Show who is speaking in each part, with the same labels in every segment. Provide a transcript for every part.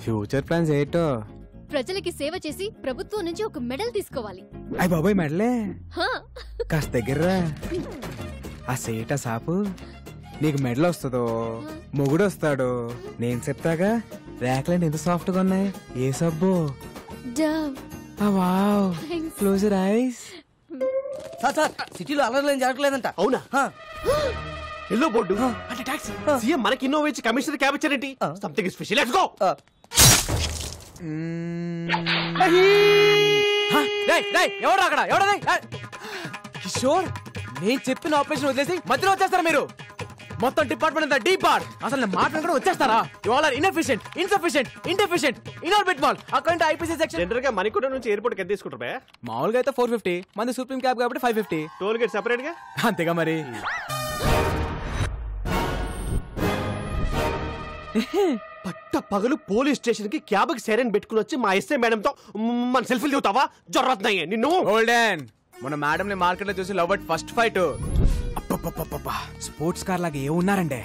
Speaker 1: Future plans ఏంటో?
Speaker 2: ప్రజలకి సేవ చేసి ప్రభుత్వం నుంచి ఒక మెడల్ తీసుకోవాలి.
Speaker 1: అయ్య బాబాయ్ మెడలే కాస్త దగ్గర్రా. ఆ సేట సాపు నీకు మెడల్ వస్తుందో మొగుడు వస్తాడు నేను చెప్తాగా. ర్యాక్లైన్ ఎంత సాఫ్ట్ గా ఉన్నాయి. ఏ సబ్బు? Wow close your eyes.
Speaker 3: Sir సిటీలో అలర్లేం జరగలేదంట.
Speaker 4: అవునా? ఎల్లో బోర్డు అంటే టాక్సీ. సీఎం మనకి ఇన్నోవా ఇచ్చి కమిషనర్ క్యాబ్ ఇచ్చారేంటి? Something special. Let's go.
Speaker 1: ఎవరు అక్కడ? ఎవడది? కిషోర్ నేను చెప్పిన ఆపరేషన్ వదిలేసి మధ్యలో వచ్చేస్తారా మీరు? మొత్తం డిపార్ట్మెంట్ అంతా డీపార్ట్. అసలు నేను మాట్లాడుకుంటూ వచ్చేస్తారా? You all are inefficient, insufficient, indeficient, Inorbit mall. Account IPC section.
Speaker 4: General గా మణికొండ నుంచి ఎయిర్పోర్ట్ కి ఎంత తీసుకుంటారు బే?
Speaker 1: మామూలుగా అయితే 450, మంది సుప్రీం క్యాబ్ కాబట్టి 550.
Speaker 4: టోల్ గేట్ సెపరేట్ గా.
Speaker 1: అంతేగా మరి.
Speaker 4: పట్ట పగలు పోలీస్ స్టేషన్ కి క్యాబ్ కి సైరన్ పెట్టుకుని వచ్చి మా ఎస్ఐ మేడం తో మన సెల్ఫీలు దిగుతావా? జరుగుతున్నాయి నిన్ను.
Speaker 1: గోల్డెన్ మన మేడం ని మార్కెట్ లో చూసి love at first fight. Sports car లాగా ఏ ఉన్నారంటే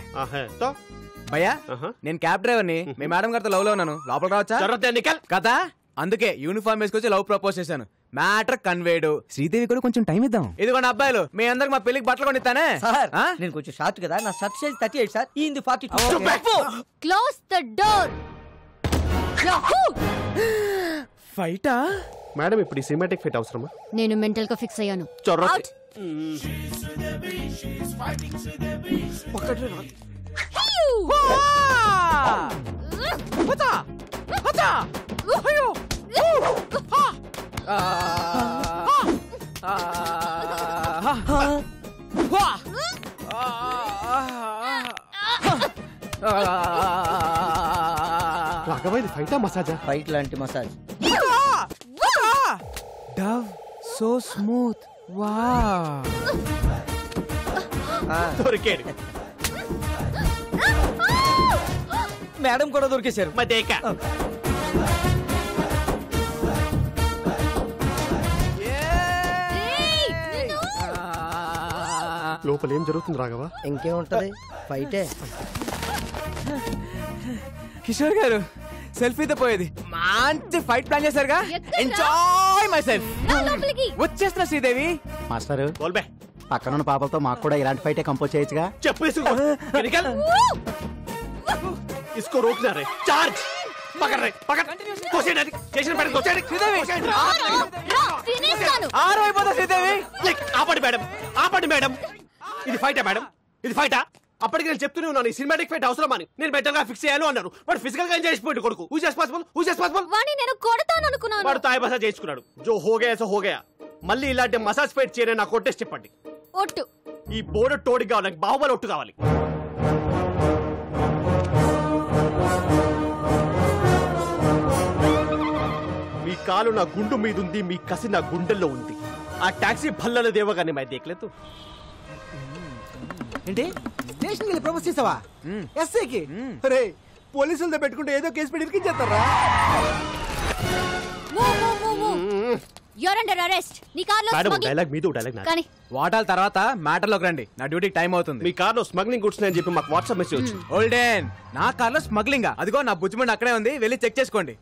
Speaker 1: భయ్యా. నేను క్యాబ్ డ్రైవర్ ని. మీ మేడం గారితో లవ్ లో ఉన్నాను. లోపల రావచ్చా? కదా అందుకే యూనిఫామ్ వేసుకొచ్చి లవ్ ప్రపోజ్ చేశాను. Matter conveyed. శ్రీదేవి కూడా కొంచెం టైం ఇద్దాం. ఇదిగోండి అబ్బాయిలు మీ అందరికి మా పెళ్లికి బట్టలు కొనిస్తానే.
Speaker 3: సార్ నేను కొంచెం షార్ట్ కదా. నా షర్ట్ సైజ్ 38 సార్. ఈ 42.
Speaker 2: Close the door.
Speaker 1: ఫైటా?
Speaker 4: మేడం ఇప్పుడు ఈ సినిమాటిక్ ఫైట్ అవసరమా?
Speaker 2: నేను మెంటల్ గా ఫిక్స్ అయ్యాను.
Speaker 4: రాఘవైది ఫైటా మసాజా?
Speaker 3: ఫైట్ లాంటి massage.
Speaker 1: Dove so smooth. Wow
Speaker 4: దొరికాడు.
Speaker 3: మేడం కూడా దొరికేశారు.
Speaker 4: మదేకా లోపల ఏం జరుగుతుంది రాఘవ?
Speaker 3: ఇంకేముంటది ఫైటే.
Speaker 1: కిషోర్ గారు సెల్ఫీతో పోయేది మంచి ఫైట్ ప్లాన్ చేశారుగా. Enjoy myself. వచ్చేస్తున్నా శ్రీదేవి.
Speaker 5: మాస్టర్
Speaker 4: బోల్బే
Speaker 5: పక్కనున్న పాపలతో మాకు కూడా ఇలాంటి ఫైటే కంపోజ్ చేయొచ్చుగా.
Speaker 4: చెప్పు इसको रोकना रे. चार्ज पकड़ रे पकड़. कोशिश स्टेशन पर कोशिश శ్రీదేవి.
Speaker 1: ఆరైపోతా శ్రీదేవి.
Speaker 4: ఆపండి మేడం, ఆపండి మేడం. ఇది ఫైటా మేడం? ఇది ఫైటా? అప్పటికి నేను చెప్తూనే ఉన్నాను ఈ సినిమాటిక్ ఫైట్ అవసరం అని. నేను మెంటల్ గా ఫిక్స్ చేయాలి అన్నారు. వాడు ఫిజికల్ గా ఎంజాయ్ చేసిపోయాడు కొడుకు. Who is possible?
Speaker 2: వాణి నేను కొడతాను అనుకున్నాను.
Speaker 4: వాడు తాయి మసాజ్ చేసుకున్నాడు. జో హోగయా సో హోగయా. మళ్ళీ ఇలాంటి మసాజ్ ఫైట్ చేయని నాకు కొట్టేసి చెప్పండి.
Speaker 2: ఒట్టు.
Speaker 4: ఈ బోర్డు టోడి కావాలి. నాకు బాహుబలి ఒట్టు కావాలి. మీ కాలు నా గుండు మీద ఉంది. మీ కసి నా గుండెల్లో ఉంది. ఆ టాక్సీ భల్లల దేవగానే మై దేఖలేదు.
Speaker 6: ఏంటి స్టేషన్ వెళ్ళి ప్రపోజ్ చేసావా ఎస్ఐకి? అరే పోలీసులతో పెట్టుకుంటే ఏదో కేసు పెట్టి ఇరికించేస్తారా?
Speaker 2: You're under arrest. నీ కార్లో
Speaker 4: డైలాగ్ మీదో డైలాగ్
Speaker 2: కానీ
Speaker 1: వాటాల తర్వాత మ్యాటర్ లోకి రండి. నా డ్యూటీకి టైం అవుతుంది.
Speaker 4: మీ కార్లో స్మగ్లింగ్ గుడ్స్ అని చెప్పి మాకు వాట్సాప్ మెసేజ్ వచ్చింది.
Speaker 1: ఓల్డెన్ నా కార్లో స్మగ్లింగ్. అదిగో నా బుజ్జిమండి అక్కడే ఉంది. వెళ్ళి చెక్ చేసుకోండి.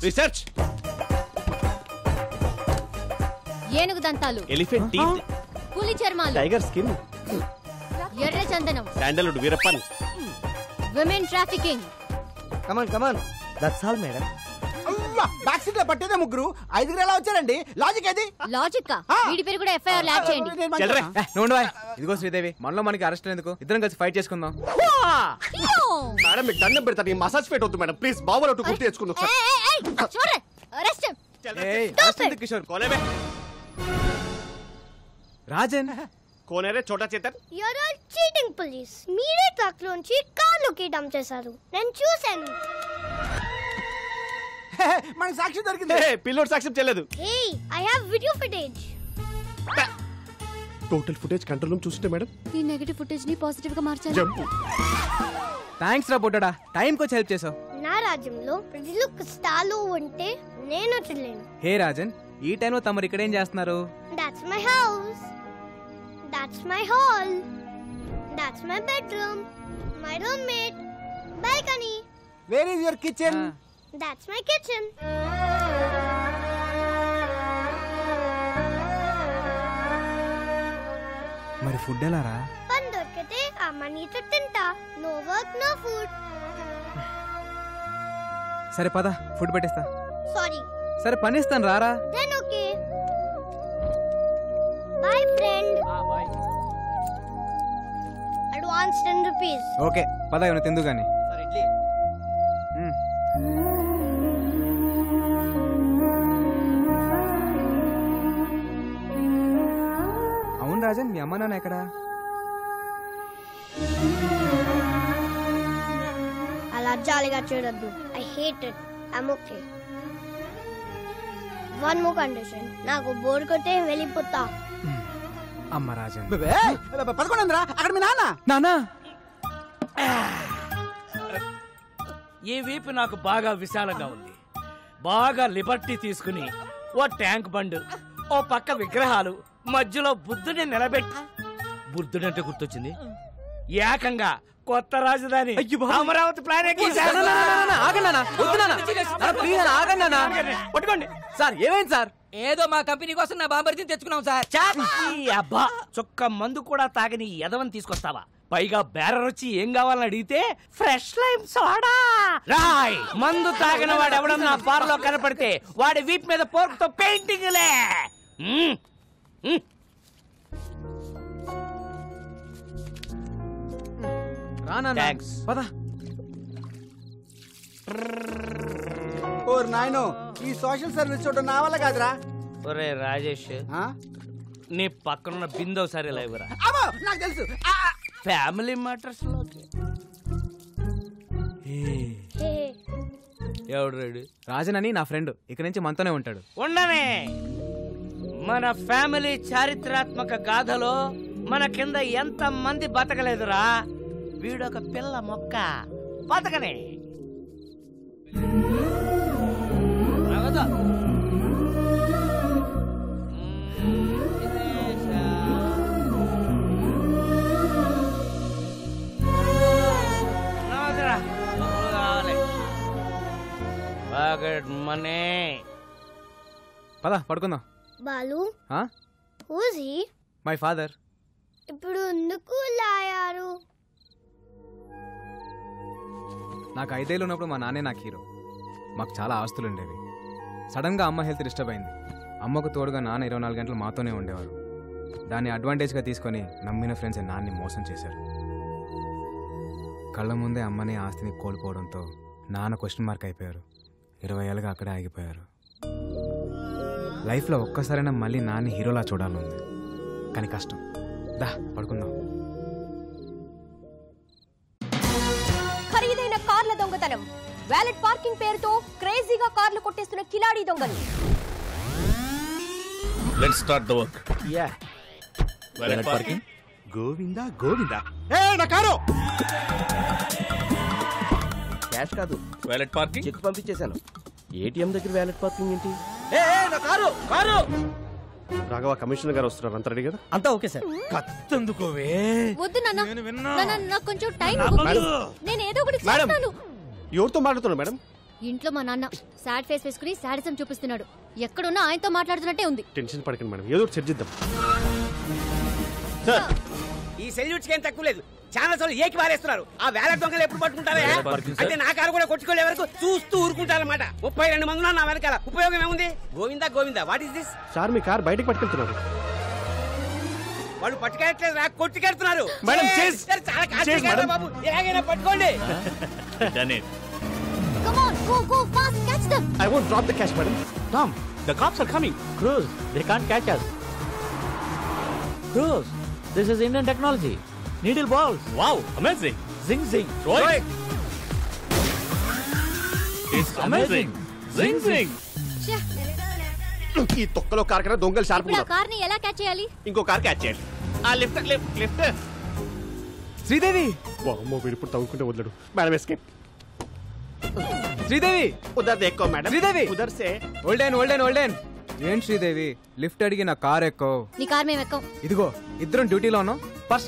Speaker 4: రీసెర్చ్.
Speaker 2: ఏనుగు దంతాలు,
Speaker 4: ఎలిఫెంట్ టీత్,
Speaker 2: పులి చర్మాలు,
Speaker 4: టైగర్ స్కిన్,
Speaker 2: ఎర్ర చందనం,
Speaker 4: sandalwood, Veerappan,
Speaker 2: women trafficking.
Speaker 3: Come on that's all madam.
Speaker 6: Back seat లో పట్టేదే ముగ్గురు, ఐదుగురు ఎలా వచ్చారండి? లాజిక్ ఏది?
Speaker 2: లాజిక్ వీడి పేరు కూడా ఎఫ్ఐఆర్ యాడ్ చేయండి.
Speaker 1: ఇదిగో శ్రీదేవి, మనలో మనకి అరెస్ట్ ఎందుకు? ఇద్దరం కలిసి ఫైట్ చేసుకుందాం.
Speaker 4: మేడం మీకు దండం పెడతాను. ఈ మసాజ్ ఫైట్ వద్దు మేడం ప్లీజ్. బావలో గుర్తు తెచ్చుకుందాం.
Speaker 1: కిషోర్ రాజన్
Speaker 4: కోనేరే Chhota Chetan.
Speaker 7: You're all cheating police. మీరే ట్రక్ లోంచి కార్లోకి డంప్ చేశారు. నేను చూశాను.
Speaker 6: మనకి సాక్షి దొరికింది.
Speaker 4: పిల్లోడు సాక్ష్యం చేయలేదు.
Speaker 7: Hey I have video footage.
Speaker 4: Total footage control room చూస్తుంటే మేడం
Speaker 2: ఈ నెగటివ్ ఫుటేజ్ ని పాజిటివ్ గా మార్చాలి.
Speaker 1: థాంక్స్ రా బొట్టడా, టైం కి హెల్ప్ చేసావు.
Speaker 7: నా రాజ్యంలో ప్రజలు కష్టాలు ఉంటే నేను చూడలేను.
Speaker 1: హే రాజన్, ఈ టైంలో తమరు ఇక్కడ ఏం చేస్తున్నారు?
Speaker 7: That's my house, that's my hall, that's my bedroom, my roommate, balcony.
Speaker 6: Where is your kitchen?
Speaker 7: That's my kitchen.
Speaker 1: మరి ఫుడ్ ఎలా రా?
Speaker 7: పని దొరికితే అమ్మ నీతో తింటా. No work no food.
Speaker 1: సరే పద, ఫుడ్ పెట్టేస్తా.
Speaker 7: సారీ.
Speaker 1: సరే పని ఇస్తాను రారా.
Speaker 7: Then okay. Bye friend.
Speaker 3: Bye.
Speaker 7: Advance 10 rupees.
Speaker 1: Okay పద, ఏమైనా తిందు గాని.
Speaker 3: సార్ ఇడ్లీ.
Speaker 1: అవును రాజన్, మీ అమ్మ నాన్న ఎక్కడా?
Speaker 7: అలా జాలిగా చూడొద్దు. I hate it. I'm okay. One more condition. నాకు బోర్ కొట్టే వెళ్ళిపోతా.
Speaker 1: అమ్మ రాజన్.
Speaker 6: పదకొండు అక్కడ మీ నాన్న.
Speaker 1: నానా
Speaker 8: ఈ వీపు నాకు బాగా విశాలంగా ఉంది. బాగా లిబర్టీ తీసుకుని ఓ ట్యాంక్ బండ్, ఓ పక్క విగ్రహాలు, మధ్యలో బుద్ధుని నిలబెట్టి, బుద్ధుడంటే గుర్తొచ్చింది, ఏకంగా కొత్త రాజధాని అమరావతి ప్లాన్ పట్టుకోండి.
Speaker 1: సార్ ఏమైంది సార్?
Speaker 3: ఏదో మా కంపెనీ కోసం నా బాంబర్తిని తెచ్చుకున్నాం సార్.
Speaker 8: అబ్బా, చొక్క మందు కూడా తాగని ఎదవని తీసుకొస్తావా? పైగా బేరర్ వచ్చి ఏం కావాలని అడిగితే ఫ్రెష్ లైమ్ సోడా. రాయ్, మందు తాగిన వాడు ఎవడన్నా బార్ లో కనపడితే వాడి వీప్ మీద పోర్క్ తో పెయింటింగ్ లే.
Speaker 1: థాంక్స్. పద.
Speaker 6: ఓర్ నాయనో, ఈ సోషల్ సర్వీస్ చూడడం నా వల్ల కాదురా.
Speaker 8: ఒరే రాజేష్, నీ పక్కనున్న బిందో సరే లేవురా.
Speaker 6: నాకు తెలుసు.
Speaker 8: ఫ్యామిలీ మ్యాటర్స్ లోకి ఎవడు రెడీ?
Speaker 1: రాజన్ అని నా ఫ్రెండ్, ఇక నుంచి మనతోనే ఉంటాడు.
Speaker 8: ఉండనే. మన ఫ్యామిలీ చారిత్రాత్మక గాథలో మన కింద ఎంత మంది బతకలేదురా. వీడొక పిల్ల మొక్క బతకనే. మనీ.
Speaker 1: పద పడుకుందాం.
Speaker 7: Balu, who's he?
Speaker 1: My father.
Speaker 7: ఇప్పుడు ఎందుకు లాయారు?
Speaker 1: నాకు 5 ఏళ్ళు ఉన్నప్పుడు మా నాన్నే నాకు హీరో. మాకు చాలా ఆస్తులు ఉండేవి. సడన్ గా అమ్మ హెల్త్ డిస్టర్బ్ అయింది. అమ్మకు తోడుగా నాన్న 24 గంటలు మాతోనే ఉండేవాడు. దాన్ని అడ్వాంటేజ్గా తీసుకొని నమ్మిన ఫ్రెండ్స్ నాన్ని మోసం చేశారు. కళ్ళ ముందే అమ్మని ఆస్తిని కోల్పోవడంతో నాన్న క్వశ్చన్ మార్క్ అయిపోయారు. 20 ఏళ్ళుగా అక్కడే ఆగిపోయారు. లైఫ్లో ఒక్కసారైనా మళ్ళీ నాన్ని హీరోలా చూడాలనుంది, కానీ కష్టం. దా పడుకుందాం.
Speaker 9: ఖరీదైన కార్ల దొంగతనం, వ్యాలెట్ పార్కింగ్ పేరుతో క్రేజీగా కార్లు కొట్టేస్తున్న కిలాడీ దొంగలు.
Speaker 10: Let's start the work.
Speaker 4: Yeah.
Speaker 10: Valet parking.
Speaker 4: Govinda Govinda. ఏ నా కారు. క్యాష్ కాదు,
Speaker 10: వ్యాలెట్ పార్కింగ్.
Speaker 4: చెక్ పంపించేశాను. ఏటీఎం దగ్గర వ్యాలెట్ పార్కింగ్ ఏంటి?
Speaker 3: నా కారు కారు.
Speaker 4: రాఘవ, కమిషనర్ గారు వస్తున్నారు. అంత రెడీ కదా?
Speaker 3: అంతా ఓకే సార్.
Speaker 8: కత్తందుకోవే.
Speaker 2: వద్దు నాన్న, నాకు కొంచెం టైం. నేను ఏదో ఒకటి
Speaker 4: మేడం,
Speaker 2: చేస్తాను.
Speaker 4: ఎవరితో మాట్లాడుతున్నారు మేడం?
Speaker 2: ఇంట్లో మా నాన్న సాడ్ ఫేస్ వేసుకుని సాడిజం చూపిస్తున్నాడు. ఎక్కడున్నా ఆయనతో మాట్లాడుతున్నట్టే ఉంది.
Speaker 4: టెన్షన్ పడకండి మేడం, ఏదో ఒకటి చర్చిద్దాం.
Speaker 3: ఈ సెల్యూట్స్ ఏం తక్కువ లేదు. ఛానల్స్ వాళ్ళు ఏకి వారేస్తున్నారు. ఆ వ్యాలెట్ దొంగలు ఎప్పుడు పట్టుకుంటారా? అంటే నా కారు కూడా కొట్టుకోలే వరకు చూస్తూ ఊరుకుంటారన్నమాట. 32 మంది నా వెనకాల. ఉపయోగం ఏముంది? Govinda Govinda. What is this?
Speaker 4: Sir, me car బయటకు పట్టుకెళ్తున్నారు.
Speaker 3: వాళ్ళు పట్టుకెళ్ళట్లేదు, నాకు కొట్టుకెళ్తున్నారు.
Speaker 4: మేడం, చేస్.
Speaker 3: చాలా కాదు బాబు, ఎలాగైనా పట్టుకోండి.
Speaker 2: Come on, go fast, catch them.
Speaker 4: I won't drop the cash, madam. Tom, the cops are coming.
Speaker 5: Cruz, they can't catch us. Cruz, this is Indian technology. Needle balls.
Speaker 10: Wow, amazing.
Speaker 5: Zing zing.
Speaker 10: Throw it. It's amazing. Zing zing.
Speaker 4: ఈ తొక్కలో car కన్నా దొంగలు sharp
Speaker 2: ఇప్పుడు ఆ car ని ఎలా catch చేయాలి?
Speaker 4: ఇంకో కార్ క్యాచ్ చేయండి. ఆ లిఫ్ట్ లిఫ్ట్ లిఫ్ట్.
Speaker 1: శ్రీదేవి.
Speaker 4: వామ్మో, వీడు ఇప్పుడు తవ్వుకుంటే వదలడు. Madam escape.
Speaker 1: శ్రీదేవి.
Speaker 4: ఉదర్ దేక్కో మేడం.
Speaker 1: శ్రీదేవి.
Speaker 4: ఉదర్ సే.
Speaker 1: ఓల్డెన్. ఏం శ్రీదేవి, లిఫ్ట్ అడిగి నా కార్ ఎక్కో.
Speaker 2: నీ కార్ మేము ఎక్కం.
Speaker 1: ఇదిగో, ఇద్దరం డ్యూటీలో ఉన్నాం. పర్సనల్